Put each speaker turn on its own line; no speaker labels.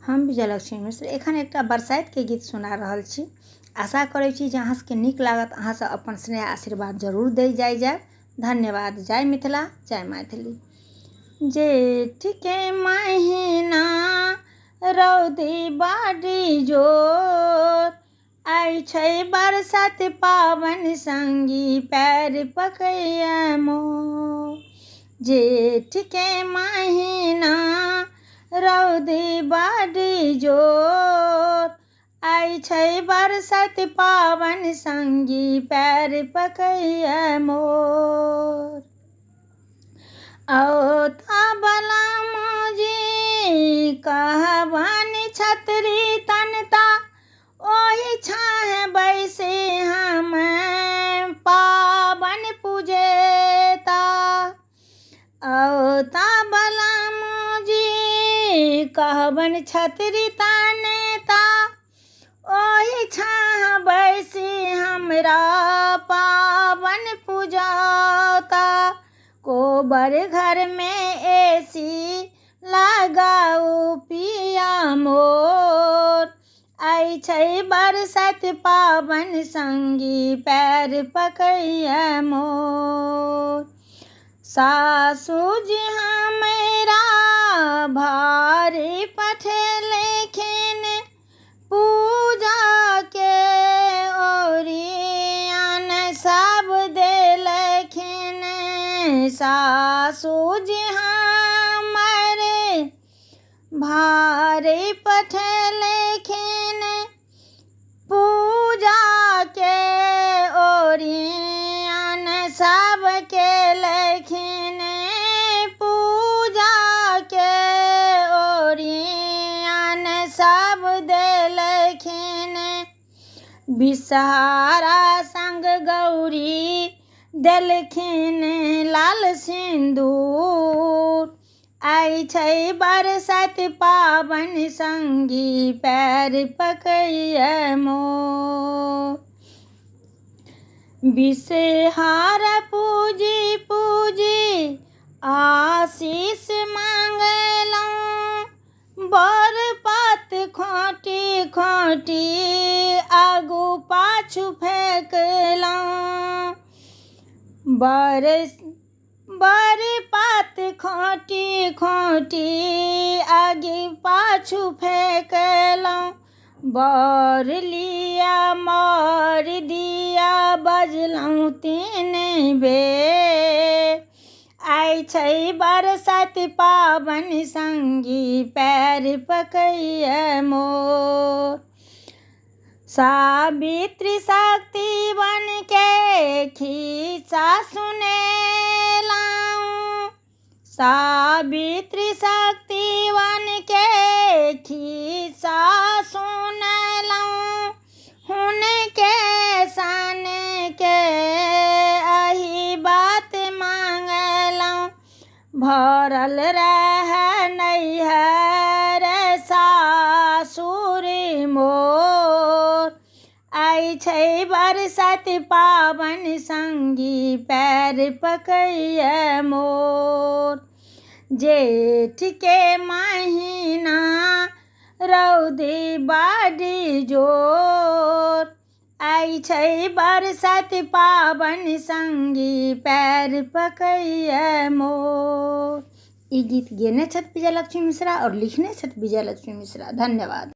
हम विजयलक्ष्मी मिश्र एखन एकटा बरसाइत के गीत सुना रहल छी। आशा करै छी जे अहाँ सबके नीक लागत। अहाँ सब अपन स्नेह आशीर्वाद जरूर दै जाय। धन्यवाद। जय मिथिला, जय मैथिली। जेठ के महीना रौदी बाड़ी जोर, आई छै बरसात पावन संगी पैर पकैया मोर। जेठ के महीना रौदी बाड़ी जोर, आई छै बरसात पावन संगी पैर पकैया मोर। औता बला मौजी कहबन छतरी तनता, ओहि छाहे बैसे हम पावन पूजेता। औता बला मौजी कहबन छतरी तनता, ओहि छाह बैसी हमरा पावन पूजाता। कोबर घर में एसी लगाऊ पिया मोर, आई छै बरसात पावन संगी पैर पकैया मोर। सासू जी हमरा भारी पठेलखिन पूजा के ओरियन सब देलखिन। सासू जी हमरे भारी पठेलखिन पूजा के ओरियन सब केलखिन। पूजा के ओरियन सब देलखिन। विषहारा संग गौरी देलखिन लाल सिंदूर, आई छै बरसात पावन संगी पैर पकैया मोर। विषहारा पूजी पूजी आशीष मांगलौं, बर पात खोटी खोटी आगू पाछू फेंकलौं। बर पात खोटी खोटी आगे पाछू फेंकलौं। बर लिया मोर दिया बजलौं 3 बेर, आई छै बरसात पावन संगी पैर पकैया मोर। सावित्री शक्ति बन के खिस्सा सुनेलौं, सावित्री शक्ति बन के खिस्सा सुनेलौं। हुनके सन के अही बात मांगलौं, भरल रहे नैहर सासुर मोर, आई छै बरसात पावन संगी पैर पकैया मोर। जेठ के महीना रौदी बाड़ी जोर, आई छै बरसात पावन संगी पैर पकैया मोर। ई गीत गेने छथि विजयलक्ष्मी मिश्रा और लिखने छथि विजयलक्ष्मी मिश्रा। धन्यवाद।